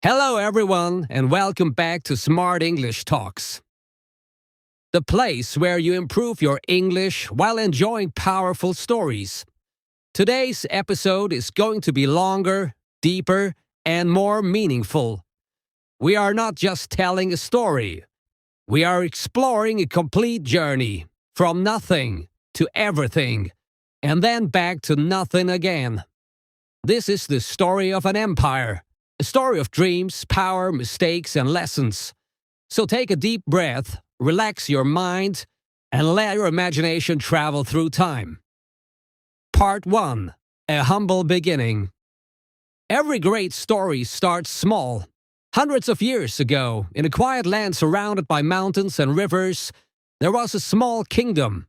Hello, everyone, and welcome back to Smart English Talks, the place where you improve your English while enjoying powerful stories. Today's episode is going to be longer, deeper, and more meaningful. We are not just telling a story, we are exploring a complete journey from nothing to everything, and then back to nothing again. This is the story of an empire. A story of dreams, power, mistakes, and lessons. So take a deep breath, relax your mind, and let your imagination travel through time. Part 1. A Humble Beginning. Every great story starts small. Hundreds of years ago, in a quiet land surrounded by mountains and rivers, there was a small kingdom.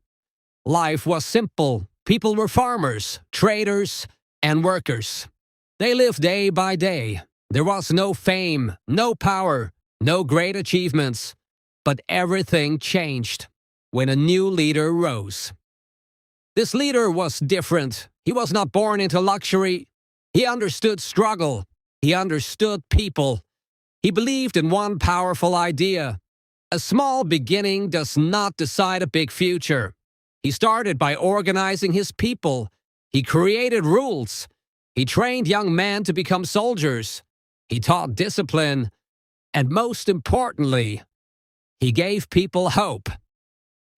Life was simple. People were farmers, traders, and workers. They lived day by day. There was no fame, no power, no great achievements, but everything changed when a new leader rose. This leader was different. He was not born into luxury. He understood struggle. He understood people. He believed in one powerful idea. A small beginning does not decide a big future. He started by organizing his people. He created rules. He trained young men to become soldiers. He taught discipline, and most importantly, he gave people hope.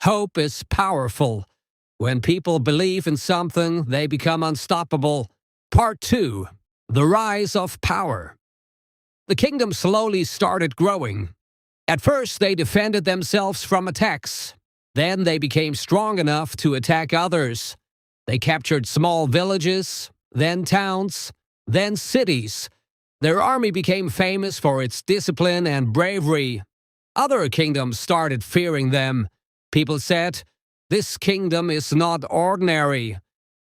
Hope is powerful. When people believe in something, they become unstoppable. Part 2. The Rise of Power. The kingdom slowly started growing. At first, they defended themselves from attacks. Then they became strong enough to attack others. They captured small villages, then towns, then cities. Their army became famous for its discipline and bravery. Other kingdoms started fearing them. People said, "This kingdom is not ordinary.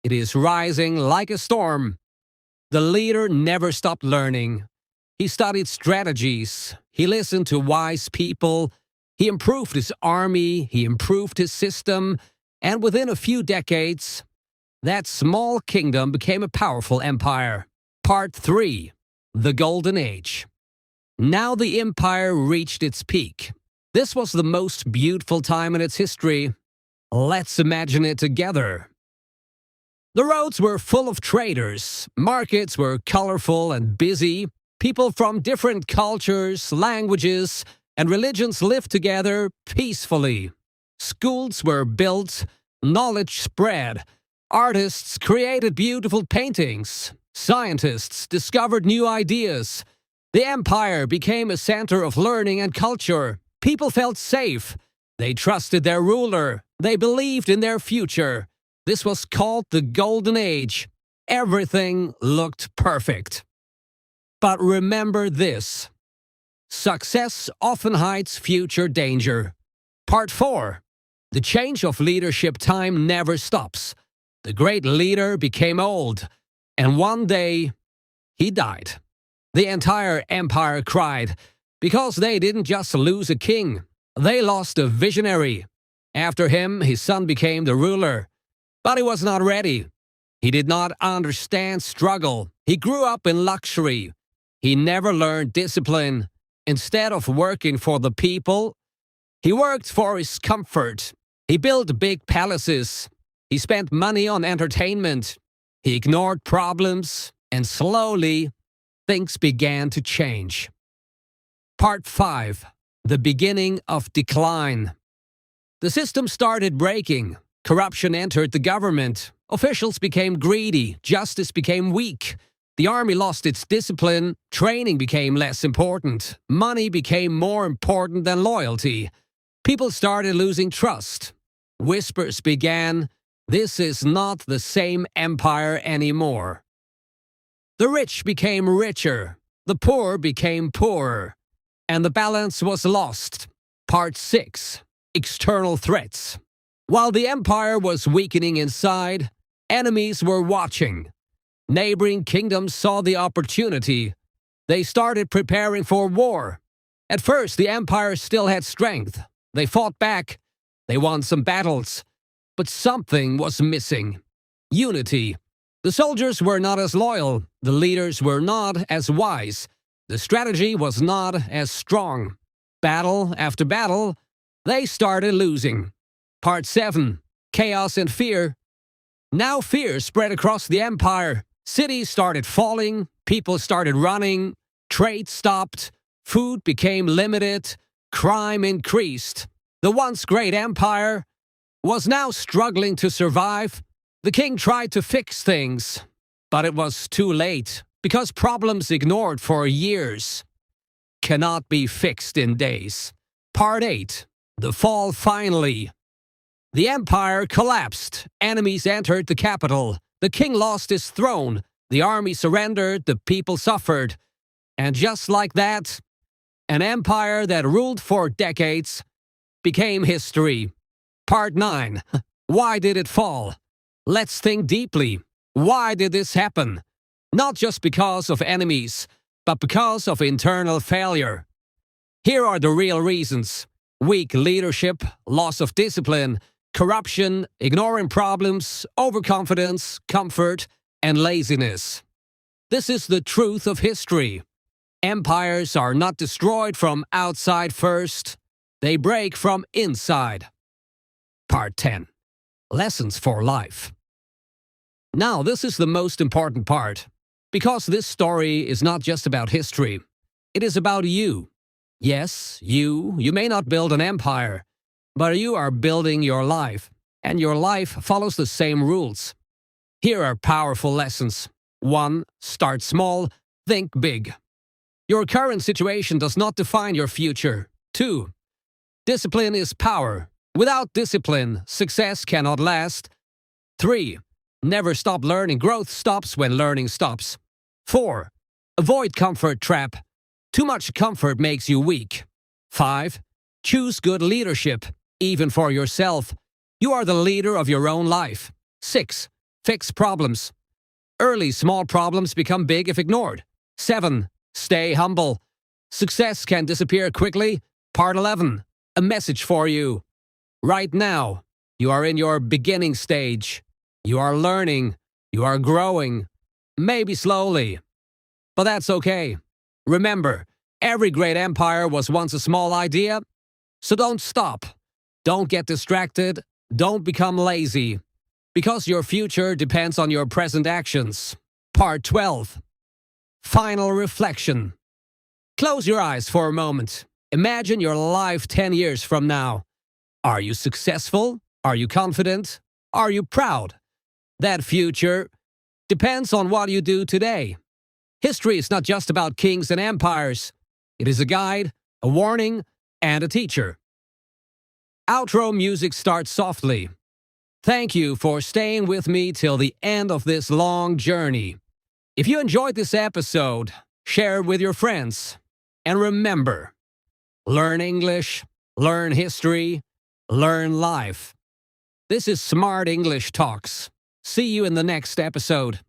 It is rising like a storm." The leader never stopped learning. He studied strategies. He listened to wise people. He improved his army. He improved his system. And within a few decades, that small kingdom became a powerful empire. Part 3. The Golden Age. Now the empire reached its peak. This was the most beautiful time in its history. Let's imagine it together. The roads were full of traders. Markets were colorful and busy. People from different cultures, languages, and religions lived together peacefully. Schools were built. Knowledge spread. Artists created beautiful paintings. Scientists discovered new ideas. The empire became a center of learning and culture. People felt safe. They trusted their ruler. They believed in their future. This was called the Golden Age. Everything looked perfect. But remember this: success often hides future danger. Part 4. The change of leadership time never stops. The great leader became old. And one day, he died. The entire empire cried, because they didn't just lose a king, they lost a visionary. After him, his son became the ruler. But he was not ready. He did not understand struggle. He grew up in luxury. He never learned discipline. Instead of working for the people, he worked for his comfort. He built big palaces. He spent money on entertainment. He ignored problems, and slowly, things began to change. Part 5. The Beginning of Decline. The system started breaking. Corruption entered the government. Officials became greedy. Justice became weak. The army lost its discipline. Training became less important. Money became more important than loyalty. People started losing trust. Whispers began. This is not the same empire anymore. The rich became richer. The poor became poorer. And the balance was lost. Part 6. External Threats. While the empire was weakening inside, enemies were watching. Neighboring kingdoms saw the opportunity. They started preparing for war. At first, the empire still had strength. They fought back. They won some battles. But something was missing. Unity. The soldiers were not as loyal. The leaders were not as wise. The strategy was not as strong. Battle after battle, they started losing. Part 7. Chaos and Fear. Now fear spread across the empire. Cities started falling, people started running, trade stopped, food became limited, crime increased. The once great empire was now struggling to survive. The king tried to fix things, but it was too late because problems ignored for years cannot be fixed in days. Part 8. The Fall Finally. The empire collapsed. Enemies entered the capital. The king lost his throne. The army surrendered. The people suffered. And just like that, an empire that ruled for decades became history. Part 9. Why did it fall? Let's think deeply. Why did this happen? Not just because of enemies, but because of internal failure. Here are the real reasons: weak leadership, loss of discipline, corruption, ignoring problems, overconfidence, comfort, and laziness. This is the truth of history. Empires are not destroyed from outside first, they break from inside. Part 10. Lessons for life. Now, this is the most important part, because this story is not just about history. It is about you. Yes, you may not build an empire, but you are building your life, and your life follows the same rules. Here are powerful lessons. 1. Start small, think big. Your current situation does not define your future. 2. Discipline is power. Without discipline, success cannot last. 3. Never stop learning. Growth stops when learning stops. 4. Avoid comfort trap. Too much comfort makes you weak. 5. Choose good leadership, even for yourself. You are the leader of your own life. 6. Fix problems. Early small problems become big if ignored. 7. Stay humble. Success can disappear quickly. Part 11. A message for you. Right now, you are in your beginning stage. You are learning. You are growing. Maybe slowly. But that's okay. Remember, every great empire was once a small idea. So don't stop. Don't get distracted. Don't become lazy. Because your future depends on your present actions. Part 12. Final reflection. Close your eyes for a moment. Imagine your life 10 years from now. Are you successful? Are you confident? Are you proud? That future depends on what you do today. History is not just about kings and empires. It is a guide, a warning, and a teacher. Outro music starts softly. Thank you for staying with me till the end of this long journey. If you enjoyed this episode, share it with your friends. And remember, learn English, learn history, learn life. This is Smart English Talks. See you in the next episode.